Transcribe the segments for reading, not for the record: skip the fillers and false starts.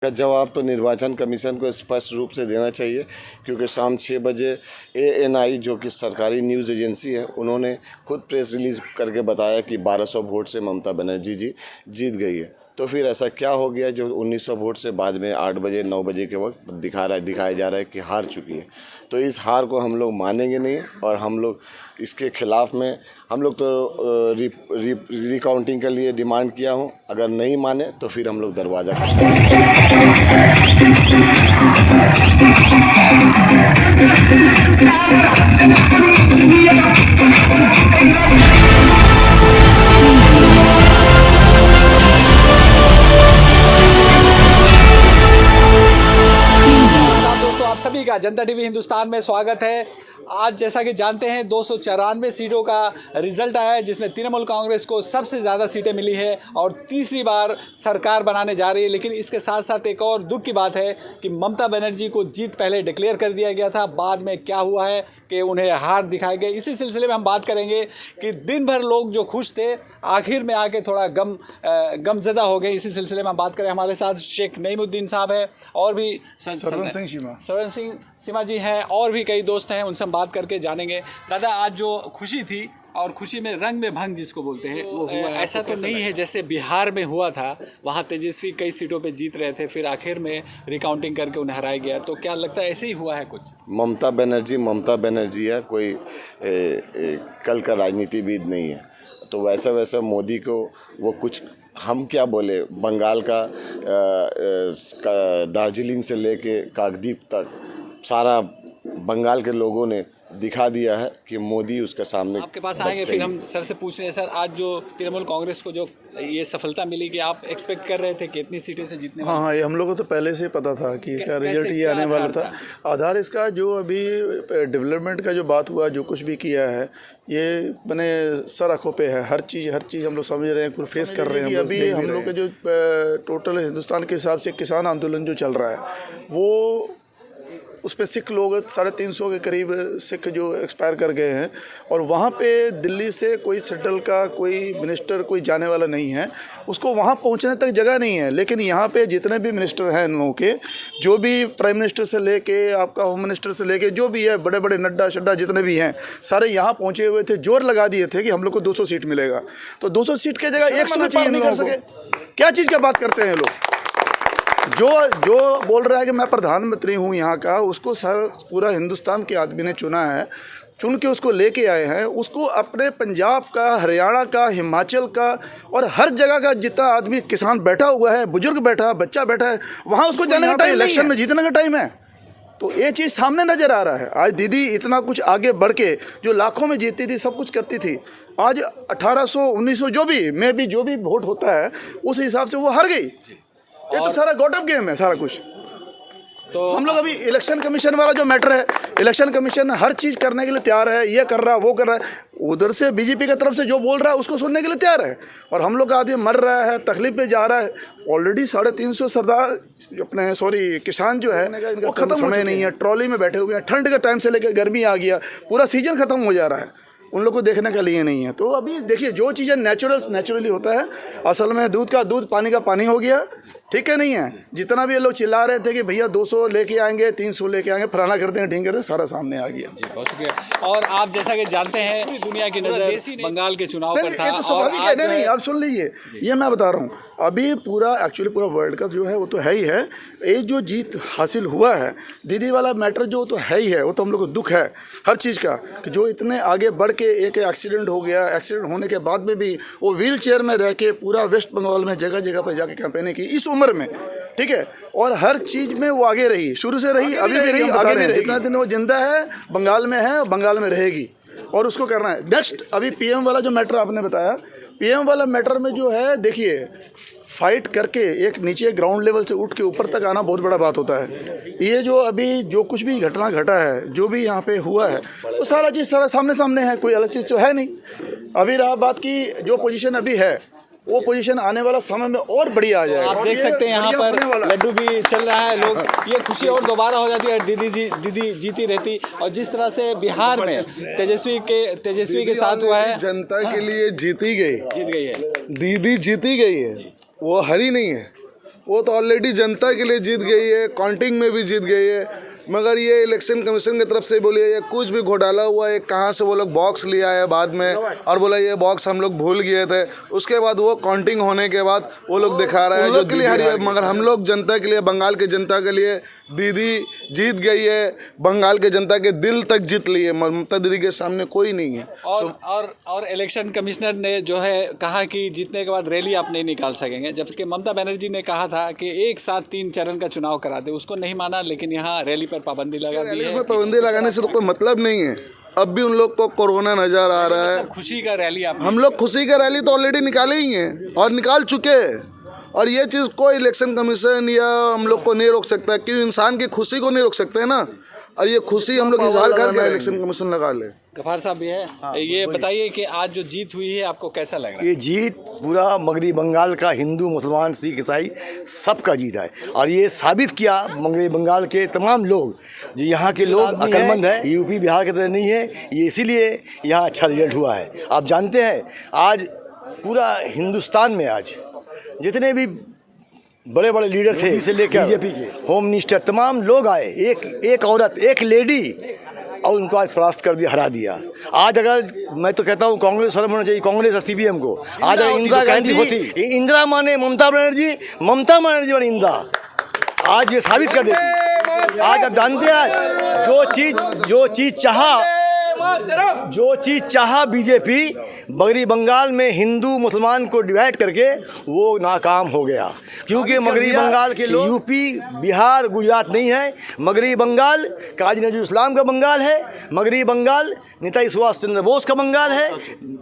का जवाब तो निर्वाचन कमीशन को स्पष्ट रूप से देना चाहिए, क्योंकि शाम 6 बजे ANI जो कि सरकारी न्यूज़ एजेंसी है, उन्होंने खुद प्रेस रिलीज़ करके बताया कि 1200 वोट से ममता बनर्जी जी जीत गई है। तो फिर ऐसा क्या हो गया जो 1900 वोट से बाद में 8 बजे 9 बजे के वक्त दिखाया जा रहा है कि हार चुकी है। तो इस हार को हम लोग मानेंगे नहीं और हम लोग इसके खिलाफ में हम लोग तो रिकाउंटिंग के लिए डिमांड किया हूँ। अगर नहीं माने तो फिर हम लोग दरवाज़ा सभी का जनता टीवी हिंदुस्तान में स्वागत है। आज जैसा कि जानते हैं 294 सीटों का रिजल्ट आया है, जिसमें तृणमूल कांग्रेस को सबसे ज़्यादा सीटें मिली है और तीसरी बार सरकार बनाने जा रही है। लेकिन इसके साथ साथ एक और दुख की बात है कि ममता बनर्जी को जीत पहले डिक्लेयर कर दिया गया था, बाद में क्या हुआ है कि उन्हें हार दिखाई गई। इसी सिलसिले में हम बात करेंगे कि दिन भर लोग जो खुश थे आखिर में आके थोड़ा गमज़दा हो गए। इसी सिलसिले में हम बात करें, हमारे साथ शेख नईमुद्दीन साहब है और भी सरवण सिंह सीमा जी हैं और भी कई दोस्त हैं, उनसे हम बात करके जानेंगे। दादा, आज जो खुशी थी और खुशी में रंग में भंग जिसको बोलते हैं, वो हुआ ऐसा तो नहीं है जैसे बिहार में हुआ था। वहाँ तेजस्वी कई सीटों पे जीत रहे थे, फिर आखिर में रिकाउंटिंग करके उन्हें हराया गया। तो क्या लगता है ऐसे ही हुआ है कुछ? ममता बनर्जी है, कोई कल का राजनीतिविद नहीं है। तो वैसा मोदी को वो कुछ हम क्या बोले, बंगाल का दार्जिलिंग से लेके काकद्वीप तक सारा बंगाल के लोगों ने दिखा दिया है कि मोदी उसके सामने। आपके पास आएंगे, फिर हम सर से पूछ रहे हैं। सर, आज जो तृणमूल कांग्रेस को जो ये सफलता मिली, कि आप एक्सपेक्ट कर रहे थे कि इतनी सीटें से जीतने? हाँ, ये हम लोगों को तो पहले से पता था कि इसका रिजल्ट ये आने वाला था। आधार इसका जो अभी डेवलपमेंट का जो बात हुआ, जो कुछ भी किया है, ये मैंने सर आँखों पे है। हर चीज़ हम लोग समझ रहे हैं, फेस कर रहे हैं। अभी हम लोग के जो टोटल हिंदुस्तान के हिसाब से किसान आंदोलन जो चल रहा है, वो उस पर सिख लोग 350 के करीब सिख जो एक्सपायर कर गए हैं, और वहाँ पे दिल्ली से कोई सेंट्रल का कोई मिनिस्टर कोई जाने वाला नहीं है, उसको वहाँ पहुँचने तक जगह नहीं है। लेकिन यहाँ पे जितने भी मिनिस्टर हैं इन लोगों के, जो भी प्राइम मिनिस्टर से लेके आपका होम मिनिस्टर से लेके जो भी है, बड़े बड़े नड्डा जितने भी हैं, सारे यहाँ पहुँचे हुए थे। जोर लगा दिए थे कि हम लोग को 200 सीट मिलेगा। तो 200 सीट की जगह 100 नहीं कर सके। क्या चीज़ का बात करते हैं लोग? जो बोल रहा है कि मैं प्रधानमंत्री हूँ यहाँ का, उसको सर पूरा हिंदुस्तान के आदमी ने चुना है, चुन के उसको लेके आए हैं। उसको अपने पंजाब का, हरियाणा का, हिमाचल का और हर जगह का जितना आदमी, किसान बैठा हुआ है, बुजुर्ग बैठा है, बच्चा बैठा है, वहाँ उसको जाने का टाइम, इलेक्शन में जीतने का टाइम है। तो ये चीज़ सामने नज़र आ रहा है। आज दीदी इतना कुछ आगे बढ़ के जो लाखों में जीतती थी, सब कुछ करती थी, आज 1800 1900 जो भी वोट होता है उस हिसाब से वो हार गई। ये तो सारा गॉट अप गेम है सारा कुछ। तो हम लोग अभी इलेक्शन कमीशन वाला जो मैटर है, इलेक्शन कमीशन हर चीज़ करने के लिए तैयार है, ये कर रहा है, वो कर रहा है। उधर से बीजेपी की तरफ से जो बोल रहा है उसको सुनने के लिए तैयार है, और हम लोग का आदमी मर रहा है, तकलीफ पे जा रहा है। ऑलरेडी 350 सरदार किसान जो है, वो खत्म समय नहीं है, ट्रॉली में बैठे हुए हैं। ठंड के टाइम से लेकर गर्मी आ गया, पूरा सीजन खत्म हो जा रहा है, उन लोग को देखने के लिए नहीं है। तो अभी देखिए, जो चीज़ें नेचुरली होता है, असल में दूध का दूध, पानी का पानी हो गया, ठीक है नहीं है। जितना भी ये लोग चिल्ला रहे थे कि भैया 200 लेके आएंगे, 300 लेके आएंगे, फलाना करते हैं, ठीक है, सारा सामने आ गया। जी, बहुत शुक्रिया। और आप जैसा कि जानते हैं, दुनिया की नज़र बंगाल के चुनाव पर था। ये तो स्वाभाविक है। नहीं, आप सुन लीजिए, ये मैं बता रहा हूँ, अभी पूरा वर्ल्ड कप जो है वो तो है ही है। ये जो जीत हासिल हुआ है, दीदी वाला मैटर जो तो है ही है, वो तो हम लोग को दुख है हर चीज़ का, कि जो इतने आगे बढ़ के एक एक्सीडेंट हो गया, एक्सीडेंट होने के बाद में भी वो व्हील चेयर में रह के पूरा वेस्ट बंगाल में जगह जगह पर जाके कैंपेनिंग की इस उम्र में, ठीक है। और हर चीज़ में वो आगे रही, शुरू से रही, अभी भी रही, आगे भी रही। जितना दिन वो जिंदा है, बंगाल में है, बंगाल में रहेगी, और उसको करना है। नेक्स्ट अभी पीएम वाला जो मैटर आपने बताया, पीएम वाला मैटर में जो है, देखिए, फाइट करके एक नीचे ग्राउंड लेवल से उठ के ऊपर तक आना बहुत बड़ा बात होता है। ये जो अभी जो कुछ भी घटना घटा है, जो भी यहाँ पे हुआ है, वो सारा चीज़ सारा सामने है, कोई अलग चीज़ तो है नहीं। अभी रहा बात की जो पोजीशन अभी है, वो पोजीशन आने वाला समय में और बढ़िया आ जाएगा। आप देख सकते हैं यहाँ पर लड्डू भी चल रहा है, लोग, ये खुशी और दोबारा हो जाती है दीदी जीती रहती। और जिस तरह से बिहार में तेजस्वी के साथ हुआ है, जनता के लिए जीत गई है, दीदी जीती गई है, वो हरी नहीं है। वो तो ऑलरेडी जनता के लिए जीत गई है, काउंटिंग में भी जीत गई है। मगर ये इलेक्शन कमीशन की तरफ से बोलिए ये कुछ भी घोटाला हुआ है, कहाँ से वो लोग बॉक्स लिया है बाद में और बोला ये बॉक्स हम लोग भूल गए थे, उसके बाद वो काउंटिंग होने के बाद वो लोग दिखा रहा है जो के लिए हरी। मगर हम लोग जनता के लिए, बंगाल के जनता के लिए दीदी जीत गई है, बंगाल के जनता के दिल तक जीत ली है। ममता दीदी के सामने कोई नहीं है। और इलेक्शन कमिश्नर ने जो है कहा कि जीतने के बाद रैली आप नहीं निकाल सकेंगे, जबकि ममता बनर्जी ने कहा था कि एक साथ 3 चरण का चुनाव करा दे, उसको नहीं माना, लेकिन यहाँ रैली पर पाबंदी लगा दी है। इसमें पाबंदी लगाने से तो कोई मतलब नहीं है। अब भी उन लोग को कोरोना नजर आ रहा है। खुशी का रैली आप हम लोग खुशी का रैली तो ऑलरेडी निकाले ही हैं और निकाल चुके हैं, और ये चीज़ कोई इलेक्शन कमीशन या हम लोग को नहीं रोक सकता, क्योंकि इंसान की खुशी को नहीं रोक सकते हैं ना। और ये खुशी हम लोग इजहार करके इलेक्शन कमीशन लगा ले। गफार साहब भी है, ये बताइए कि आज जो जीत हुई है आपको कैसा लग रहा है? ये जीत पूरा मगरी बंगाल का हिंदू, मुसलमान, सिख, ईसाई सबका जीत है। और ये साबित किया मगरी बंगाल के तमाम लोग, जो यहाँ के लोग अक्लमंद है, यूपी बिहार की तरह नहीं है, ये इसीलिए यहाँ अच्छा रिजल्ट हुआ है। आप जानते हैं आज पूरा हिंदुस्तान में आज जितने भी बड़े बड़े लीडर थे से लेकर बीजेपी के होम मिनिस्टर तमाम लोग आए, एक औरत, एक लेडी, और उनको आज परास्त कर दिया, हरा दिया। आज अगर मैं तो कहता हूँ कांग्रेस खत्म होना चाहिए, कांग्रेस और सीपीएम को। आज अगर इंदिरा गांधी होती, इंदिरा माने ममता बनर्जी, ममता बनर्जी माने इंदिरा, आज ये साबित कर देती। आज आप जानते हैं जो चीज़ चाहा बीजेपी मगरी बंगाल में हिंदू मुसलमान को डिवाइड करके वो नाकाम हो गया, क्योंकि मगरी बंगाल के लोग यूपी बिहार गुजरात नहीं है। मगरी बंगाल काजी नजरुल इस्लाम का बंगाल है, मगरी बंगाल नेताजी सुभाष चंद्र बोस का बंगाल है,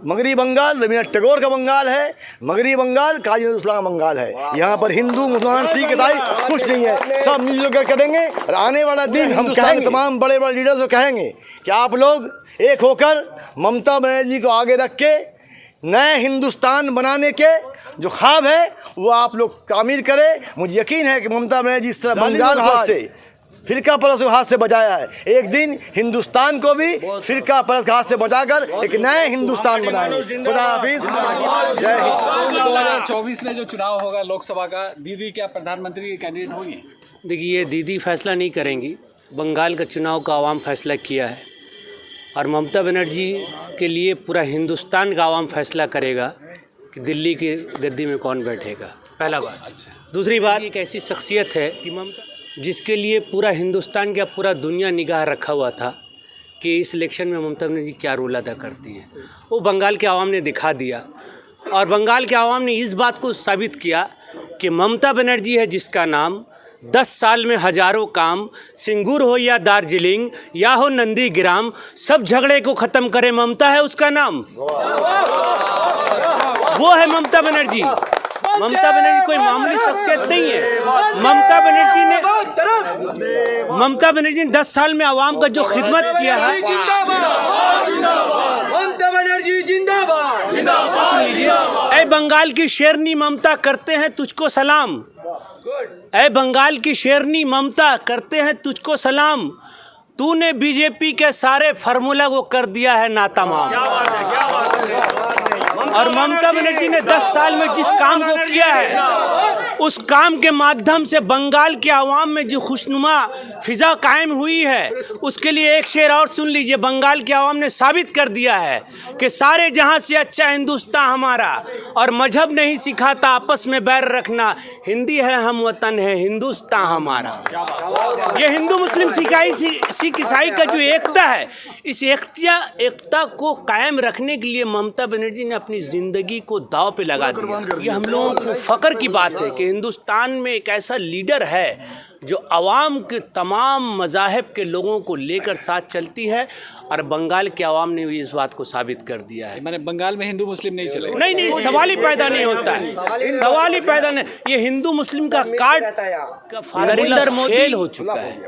मगरी बंगाल रवींद्रनाथ टैगोर का बंगाल है, मगरी बंगाल काजी नजरुल इस्लाम का बंगाल है। यहाँ पर हिंदू मुसलमान सिख ईसाई कुछ नहीं है, सब मिलजुल कर करेंगे। और आने वाला दिन हम कहेंगे, तमाम बड़े बड़े लीडर्स को कहेंगे कि आप लोग एक होकर ममता बनर्जी को आगे रख के नए हिंदुस्तान बनाने के जो ख्वाब है वो आप लोग तामीर करें। मुझे यकीन है कि ममता बनर्जी इस तरह बंगाल हाथ से, फिरका परस्त के हाथ से बचाया है, एक दिन हिंदुस्तान को भी फिरका परस्त के हाथ से बचाकर एक नए हिंदुस्तान बनाएंगे। खुदा हाफिज, जय हिंद। 2024 में जो चुनाव होगा लोकसभा का, दीदी क्या प्रधानमंत्री की कैंडिडेट होगी? देखिए, ये दीदी फैसला नहीं करेंगी, बंगाल का चुनाव का आवाम फैसला किया है, और ममता बनर्जी के लिए पूरा हिंदुस्तान का आवाम फैसला करेगा कि दिल्ली की गद्दी में कौन बैठेगा, पहला बात। अच्छा, दूसरी बात, एक ऐसी शख्सियत है कि ममता, जिसके लिए पूरा हिंदुस्तान का पूरा दुनिया निगाह रखा हुआ था कि इस इलेक्शन में ममता बनर्जी क्या रोल अदा करती हैं, वो बंगाल के आवाम ने दिखा दिया। और बंगाल के आवाम ने इस बात को साबित किया कि ममता बनर्जी है जिसका नाम 10 साल में हजारों काम, सिंगूर हो या दार्जिलिंग या हो नंदीग्राम, सब झगड़े को ख़त्म करे ममता है उसका नाम। वो है ममता बनर्जी। ममता बनर्जी कोई मामूली शख्सियत नहीं है। ममता बनर्जी ने 10 साल में आवाम का जो खिदमत किया है, ममता बनर्जी जिंदाबाद। ऐ बंगाल की शेरनी ममता, करते हैं तुझको सलाम। ऐ बंगाल की शेरनी ममता, करते हैं तुझको सलाम। तूने बीजेपी के सारे फार्मूला को कर दिया है नातमाम। और ममता बनर्जी ने 10 साल में जिस काम को किया है, उस काम के माध्यम से बंगाल के आवाम में जो खुशनुमा फिजा कायम हुई है, उसके लिए एक शेर और सुन लीजिए। बंगाल के आवाम ने साबित कर दिया है कि सारे जहां से अच्छा हिंदुस्तान हमारा, और मजहब नहीं सिखाता आपस में बैर रखना, हिंदी है हम वतन है हिंदुस्तान हमारा। ये हिंदू मुस्लिम सिख ईसाई का जो एकता है, इस एकता को कायम रखने के लिए ममता बनर्जी ने अपनी ज़िंदगी को दांव पे लगा दिया। ये हम लोगों को फ़ख्र की बात है कि हिंदुस्तान में एक ऐसा लीडर है जो आवाम के तमाम मज़ाहिब के लोगों को लेकर साथ चलती है, और बंगाल के आवाम ने भी इस बात को साबित कर दिया है। मैंने बंगाल में हिंदू मुस्लिम नहीं चले, नहीं, सवाल ही पैदा नहीं होता है, सवाल ही पैदा नहीं। ये हिंदू मुस्लिम का कार्ड नरेंद्र मोदी हो चुका है,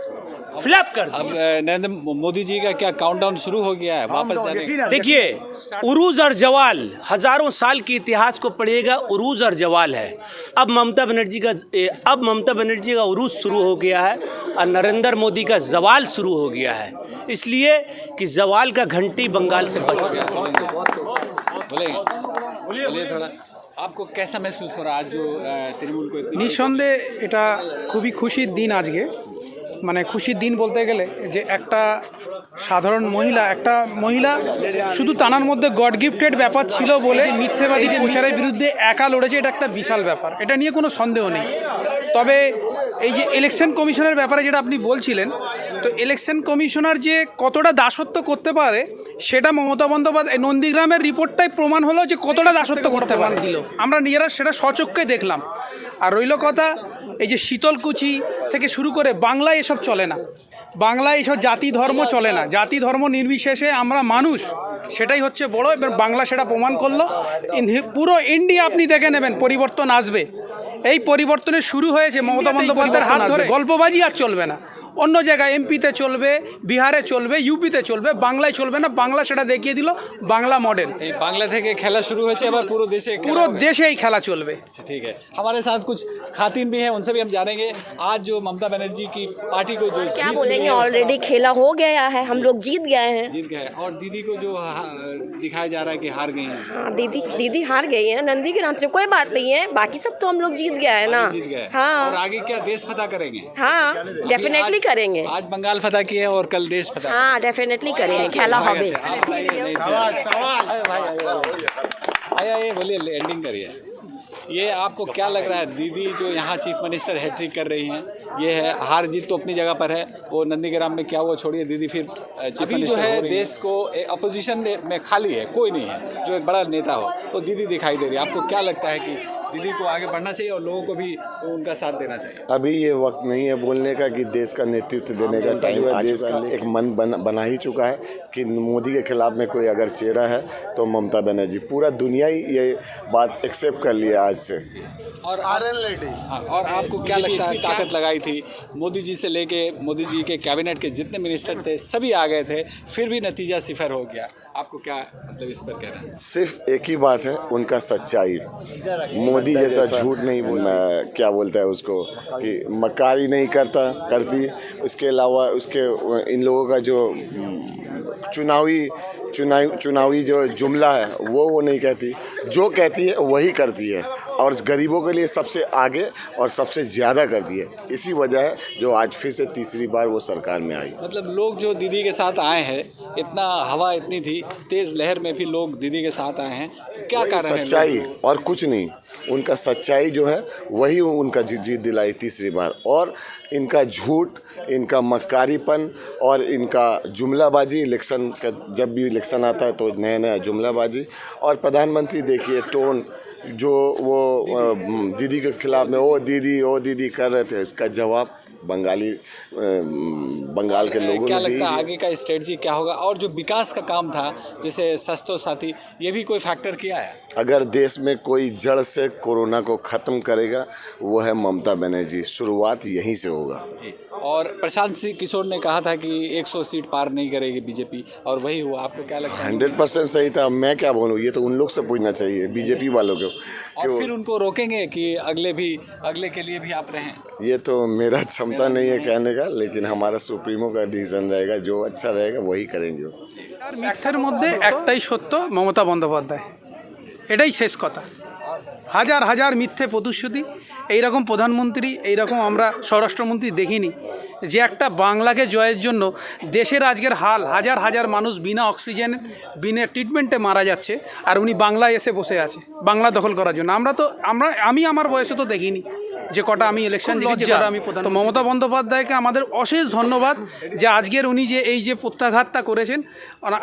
फ्लैप कर। अब नरेंद्र मोदी जी का क्या काउंटडाउन शुरू हो गया है वापस जाने का? देखिए, उरूज और जवाल, हजारों साल के इतिहास को पढ़िएगा, उरूज और जवाल है। अब ममता बनर्जी का उरूज शुरू हो गया है और नरेंद्र मोदी का जवाल शुरू हो गया है, इसलिए कि जवाल का घंटी बंगाल से बज चुका है। बोलिए थोड़ा। आपको कैसा महसूस हो रहा है आज जो तृणमूल को নিঃসন্দেহে এটা খুবই খুশির দিন আজকে, মানে খুশির দিন বলতে গেলে যে একটা সাধারণ মহিলা শুধু তানার মধ্যে গড গিফটেড ব্যাপার ছিল বলে মিথ্যেবাদী প্রচারের বিরুদ্ধে একা লড়েছে, এটা একটা বিশাল ব্যাপার, এটা নিয়ে কোনো সন্দেহ নেই। তবে এই যে ইলেকশন কমিশনের ব্যাপারে যেটা আপনি বলছিলেন, তো ইলেকশন কমিশনার যে কতটা দাসত্ব করতে পারে সেটা মমতা বন্দ্যোপাধ্যায় নন্দীগ্রামের রিপোর্টটাই প্রমাণ হলো যে কতটা দাসত্ব করতে পারে দিল, আমরা নিজেরা সেটা স্বচক্ষে দেখলাম। আর রইল কথা এই যে শীতলকুচি থেকে শুরু করে বাংলায় এসব চলে না, বাংলায় এসব জাতি ধর্ম চলে না, জাতি ধর্ম নির্বিশেষে আমরা মানুষ, সেটাই হচ্ছে বড়। এবার বাংলা সেটা প্রমাণ করলো। পুরো ইন্ডিয়া আপনি দেখে নেবেন পরিবর্তন আসবে, এই পরিবর্তনের শুরু হয়েছে মমতা বন্দ্যোপাধ্যায়ের হাত ধরে। গল্পবাজি আর চলবে না, অন্য জায়গায় এমপিতে চলবে, বিহারে চলবে, यूपीতে চলবে, বাংলায় চলবে না। বাংলা সেটা দেখিয়ে দিল, বাংলা মডেল। এই বাংলা থেকে খেলা শুরু হয়েছে, এবার পুরো দেশে এই খেলা চলবে। ठीक है, हमारे साथ कुछ खातिन भी हैं, उनसे भी हम जानेंगे आज जो ममता बनर्जी की पार्टी को जो क्या बोलेंगे, ऑलरेडी खेला हो गया है, हम लोग जीत गए हैं। जीत गए, और दीदी को जो दिखाया जा रहा है कि हार गई हैं। हाँ, दीदी हार गई है नंदी के नाम से, कोई बात नहीं है, बाकी सब तो हम लोग जीत गया है ना। जीत गए, हाँ। और आगे क्या देश फतह करेंगे? हाँ, डेफिनेटली करेंगे। आज बंगाल फतह किए और कल देश फतह। हाँ, डेफिनेटली करेंगे, खेला হবে। आइए बोलिए, एंडिंग करिए। ये आपको क्या लग रहा है, दीदी जो यहाँ चीफ मिनिस्टर हैट्रिक कर रही हैं, ये है हार जीत तो अपनी जगह पर है, वो नंदीग्राम में क्या हुआ छोड़िए, दीदी फिर चीफ मिनिस्टर जो है देश को अपोजिशन में खाली है, कोई नहीं है जो एक बड़ा नेता हो, तो दीदी दिखाई दे रही है। आपको क्या लगता है कि दीदी को आगे बढ़ना चाहिए और लोगों को भी उनका साथ देना चाहिए? अभी ये वक्त नहीं है बोलने का कि देश का नेतृत्व देने का टाइम है। देश का एक मन बना ही चुका है कि मोदी के खिलाफ में कोई अगर चेहरा है तो ममता बनर्जी। पूरा दुनिया ही ये बात एक्सेप्ट कर लिया आज से। और आपको क्या लगता है, ताकत लगाई थी मोदी जी से लेके मोदी जी के कैबिनेट के जितने मिनिस्टर थे सभी आ गए थे, फिर भी नतीजा सिफर हो गया, आपको क्या मतलब इस पर कहना है? सिर्फ एक ही बात है, उनका सच्चाई। मोदी जैसा झूठ नहीं बोलना, क्या बोलता है उसको, कि मक्कारी नहीं करती। उसके अलावा उसके इन लोगों का जो चुनावी जो जुमला है वो नहीं कहती, जो कहती है वही करती है, और गरीबों के लिए सबसे आगे और सबसे ज़्यादा करती है। इसी वजह है जो आज फिर से तीसरी बार वो सरकार में आई। मतलब लोग जो दीदी के साथ आए हैं, इतना हवा इतनी थी, तेज़ लहर में भी लोग दीदी के साथ आए हैं, क्या कारण है? सच्चाई और कुछ नहीं, उनका सच्चाई जो है वही उनका जीत दिलाई तीसरी बार। और इनका झूठ, इनका मक्कारीपन और इनका जुमलाबाजी, इलेक्शन का जब भी इलेक्शन आता है तो नया जुमलाबाजी। और प्रधानमंत्री देखिए टोन जो वो दीदी के खिलाफ में ओ दीदी कर रहे थे, इसका जवाब बंगाल के लोगों क्या ने लगता है आगे का स्ट्रेटजी क्या होगा? और जो विकास का काम था जैसे स्वास्थ्य साथी, ये भी कोई फैक्टर किया है? अगर देश में कोई जड़ से कोरोना को ख़त्म करेगा वो है ममता बनर्जी, शुरुआत यहीं से होगा। जी। और प्रशांत सिंह किशोर ने कहा था कि 100 सीट पार नहीं करेगी बीजेपी, और वही हुआ, आपको क्या लगता है? 100% सही था, मैं क्या बोलूँ, ये तो उन लोग से पूछना चाहिए बीजेपी वालों को। और फिर उनको रोकेंगे कि अगले के लिए भी आप रहें? ये तो मेरा क्षमता नहीं है कहने का, लेकिन हमारा सुप्रीमो का डिसीजन रहेगा, जो अच्छा रहेगा वही करेंगे। মিথ্যার মধ্যে একটাই সত্য, মমতা বন্দ্যোপাধ্যায়, এটাই শেষ কথা। হাজার হাজার মিথ্যে প্রতিশ্রুতি, এইরকম প্রধানমন্ত্রী, এইরকম আমরা স্বরাষ্ট্রমন্ত্রী দেখিনি যে একটা বাংলাকে জয়ের জন্য দেশের আজকের হাল, হাজার হাজার মানুষ বিনা অক্সিজেন বিনা ট্রিটমেন্টে মারা যাচ্ছে, আর উনি বাংলায় এসে বসে আছে বাংলা দখল করার জন্য। আমি আমার বয়সে তো দেখিনি যে কটা আমি ইলেকশন জিতেছি, যে কটা আমি প্রধান। তো মমতা বন্দ্যোপাধ্যায়কে আমাদের অশেষ ধন্যবাদ যে আজকের উনি যে এই যে প্রত্যাঘাতটা করেছেন,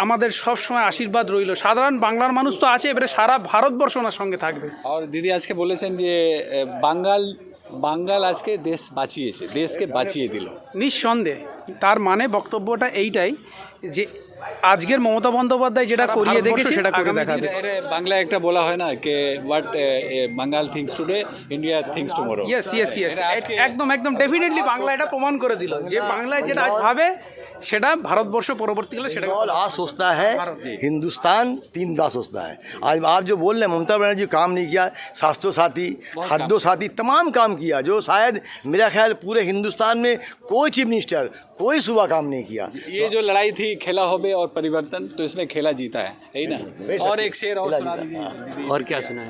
আমাদের সব সময় আশীর্বাদ রইল। সাধারণ বাংলার মানুষ তো আছে, এবারে সারা ভারতবর্ষ ওনার সঙ্গে থাকবে। আর দিদি আজকে বলেছেন যে বাঙ্গাল আজকে দেশকে বাঁচিয়ে দিল। নিঃসন্দেহে তার মানে বক্তব্যটা এইটাই যে আজকের মমতা বন্দ্যোপাধ্যায় যেটা করিয়ে দেখেছে সেটা করে দেখাবে। বাংলা একটা বলা হয় না যে what Bangal things today India things tomorrow. Yes একদম ডেফিনেটলি বাংলা এটা প্রমাণ করে দিল যে বাংলায় যেটা আজ ভাবে সেটা ভারতবর্ষ পরবর্তীকালে সেটা आज सोचता है, हिंदुस्तान 3 दास सोचता है। आज आप जो बोल रहे हैं ममता बनर्जी काम नहीं किया, स्वास्थ्य साथी, खाद्य साथी, तमाम काम किया जो शायद मेरा ख्याल पूरे हिंदुस्तान में कोई चीफ मिनिस्टर कोई सुबह काम नहीं किया। ये जो लड़ाई थी खेला होबे और परिवर्तन, तो इसमें खेला जीता है, यही ना? और एक शेर और सुना दीजिए। और क्या सुनाए?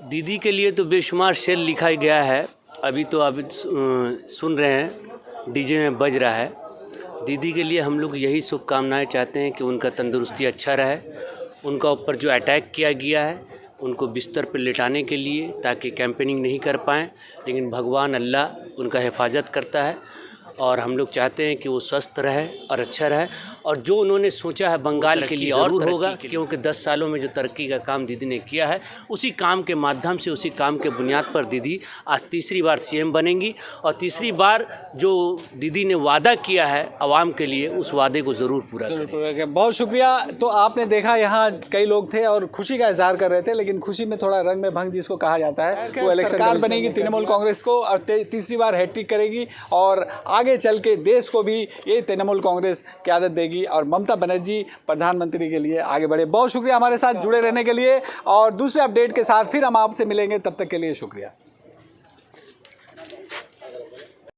दीदी के लिए तो बेशुमार शेर लिखा गया है। अभी तो आप सुन रहे हैं डीजे में बज रहा है। दीदी के लिए हम लोग यही शुभकामनाएं चाहते हैं कि उनका तंदुरुस्ती अच्छा रहे। उनका ऊपर जो अटैक किया गया है उनको बिस्तर पर लेटाने के लिए, ताकि कैंपेनिंग नहीं कर पाएँ, लेकिन भगवान अल्लाह उनका हिफाजत करता है और हम लोग चाहते हैं कि वो स्वस्थ रहे और अच्छा रहे। और जो उन्होंने सोचा है बंगाल के लिए और होगा, क्योंकि 10 सालों में जो तरक्की का काम दीदी ने किया है, उसी काम के माध्यम से, उसी काम के बुनियाद पर दीदी आज तीसरी बार सीएम बनेंगी। और तीसरी बार जो दीदी ने वादा किया है आवाम के लिए, उस वादे को ज़रूर पूरा करेंगे। बहुत शुक्रिया। तो आपने देखा यहाँ कई लोग थे और खुशी का इजहार कर रहे थे, लेकिन खुशी में थोड़ा रंग में भंग जिसको कहा जाता है, वो सरकार बनेगी तृणमूल कांग्रेस को और तीसरी बार हैट्रिक करेगी और आगे चल के देश को भी ये तृणमूल कांग्रेस क़यादत देगी और ममता बनर्जी प्रधानमंत्री के लिए आगे बढ़े। बहुत शुक्रिया हमारे साथ जुड़े रहने के लिए और दूसरे अपडेट के साथ फिर हम आपसे मिलेंगे। तब तक के लिए शुक्रिया।